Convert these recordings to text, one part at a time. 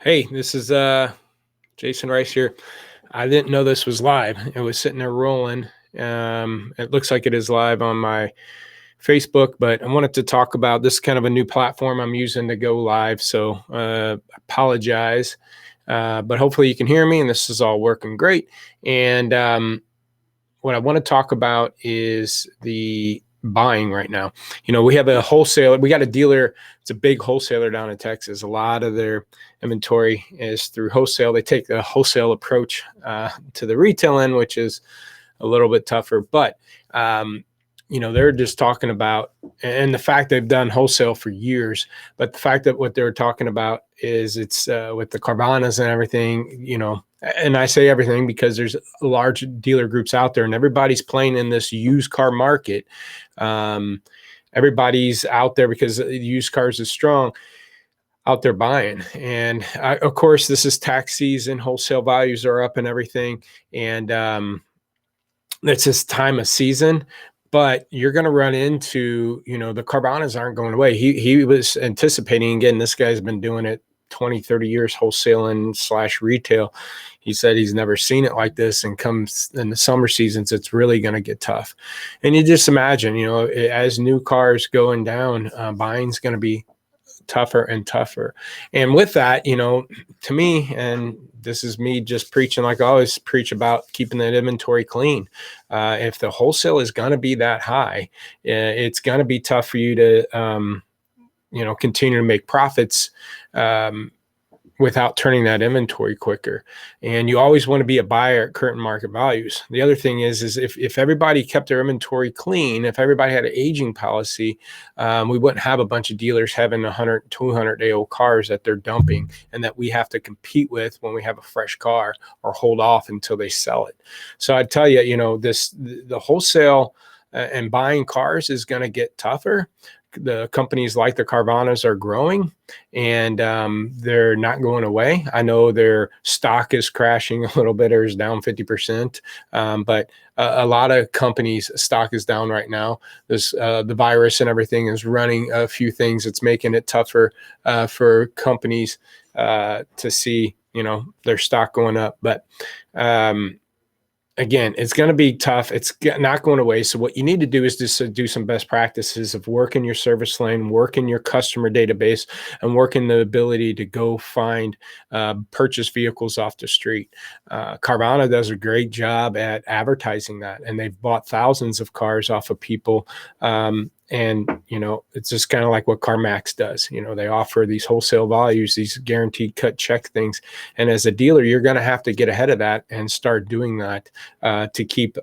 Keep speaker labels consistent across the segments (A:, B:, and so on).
A: Hey, this is Jason Rice here. I didn't know this was live. It was sitting there rolling. It looks like it is live on my Facebook, but I wanted to talk about this kind of a new platform I'm using to go live. So apologize, but hopefully you can hear me and this is all working great. And what I want to talk about is the buying right now. We have a wholesaler, we got a dealer. It's a big wholesaler down in Texas. A lot of their inventory is through wholesale. They take the wholesale approach to the retail end, which is a little bit tougher, but they're just talking about, and the fact they've done wholesale for years, but the fact that what they're talking about is it's with the Carvanas and everything, and I say everything because there's large dealer groups out there and everybody's playing in this used car market. Everybody's out there because used cars is strong out there buying. And of course, this is tax season, wholesale values are up and everything. And it's this time of season, but you're going to run into, the Carvanas aren't going away. He was anticipating, again, this guy's been doing it 20, 30 years, wholesaling / retail. He said he's never seen it like this, and comes in the summer seasons, it's really going to get tough. And you just imagine, as new cars going down, buying's going to be tougher and tougher. And with that, to me, and this is me just preaching like I always preach about, keeping that inventory clean. If the wholesale is going to be that high, it's going to be tough for you to, continue to make profits without turning that inventory quicker. And you always want to be a buyer at current market values. The other thing is if everybody kept their inventory clean, if everybody had an aging policy, we wouldn't have a bunch of dealers having 100, 200-day-old cars that they're dumping and that we have to compete with when we have a fresh car, or hold off until they sell it. So I'd tell you, the wholesale and buying cars is going to get tougher. The companies like the Carvanas are growing, and they're not going away. I know their stock is crashing a little bit, or is down 50%, but a lot of companies' stock is down right now. The virus and everything is running a few things. It's making it tougher for companies to see, their stock going up. But again, it's going to be tough. It's not going away. So what you need to do is just do some best practices of working your service lane, working your customer database, and working the ability to go find purchase vehicles off the street. Carvana does a great job at advertising that, and they've bought thousands of cars off of people. And, it's just kind of like what CarMax does. They offer these wholesale values, these guaranteed cut check things. And as a dealer, you're going to have to get ahead of that and start doing that to keep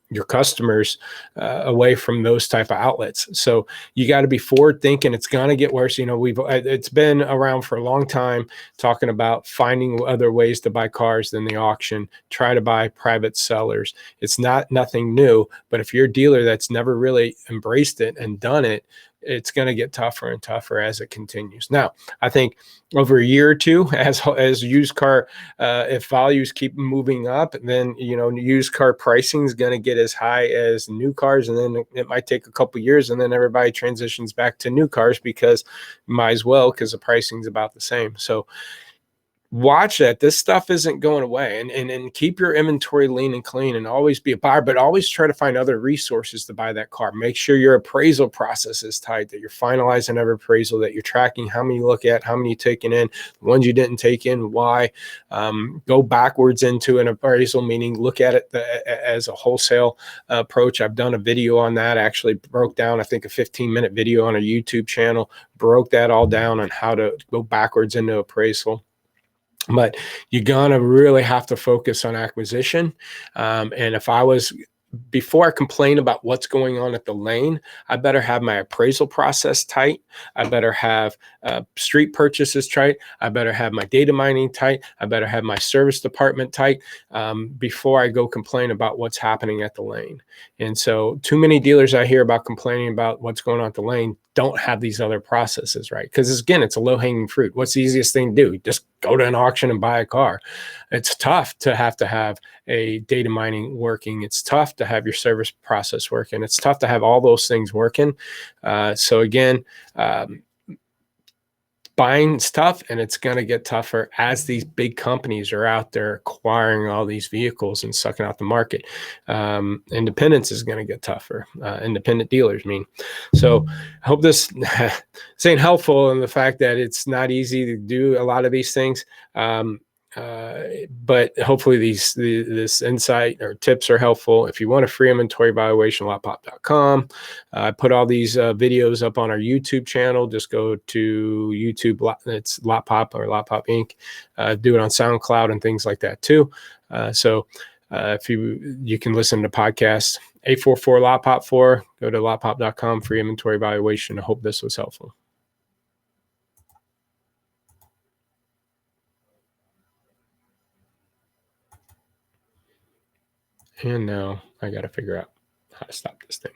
A: your customers away from those type of outlets. So you got to be forward thinking. It's going to get worse. It's been around for a long time, talking about finding other ways to buy cars than the auction, try to buy private sellers. It's nothing new, but if you're a dealer that's never really embraced it and done it, it's going to get tougher and tougher as it continues. Now, I think over a year or two, as used car, if values keep moving up, then, used car pricing is going to get as high as new cars. And then it might take a couple of years, and then everybody transitions back to new cars because might as well, because the pricing is about the same. So watch that. This stuff isn't going away, and keep your inventory lean and clean, and always be a buyer, but always try to find other resources to buy that car. Make sure your appraisal process is tight, that you're finalizing every appraisal, that you're tracking how many you look at, how many you taking in, the ones you didn't take in, why. Go backwards into an appraisal, meaning look at it as a wholesale approach. I've done a video on that. I actually broke down, I think, a 15-minute video on a YouTube channel, broke that all down on how to go backwards into appraisal. But you're going to really have to focus on acquisition. And before I complain about what's going on at the lane, I better have my appraisal process tight. I better have street purchases tight. I better have my data mining tight. I better have my service department tight before I go complain about what's happening at the lane. And so too many dealers I hear about complaining about what's going on at the lane don't have these other processes right. Because again, it's a low-hanging fruit. What's the easiest thing to do? Just go to an auction and buy a car. It's tough to have a data mining working. It's tough to have your service process working. It's tough to have all those things working. So again, buying stuff, and it's going to get tougher as these big companies are out there acquiring all these vehicles and sucking out the market. Independence is going to get tougher. Independent dealers, I mean. So I hope this ain't helpful in the fact that it's not easy to do a lot of these things. Um, but hopefully this insight or tips are helpful. If you want a free inventory evaluation, lotpop.com. I put all these videos up on our YouTube channel. Just go to YouTube. It's Lotpop or Lotpop Inc. Do it on SoundCloud and things like that too. If you can listen to podcasts, 844 Lotpop 4. Go to lotpop.com, free inventory evaluation. I hope this was helpful. And now I got to figure out how to stop this thing.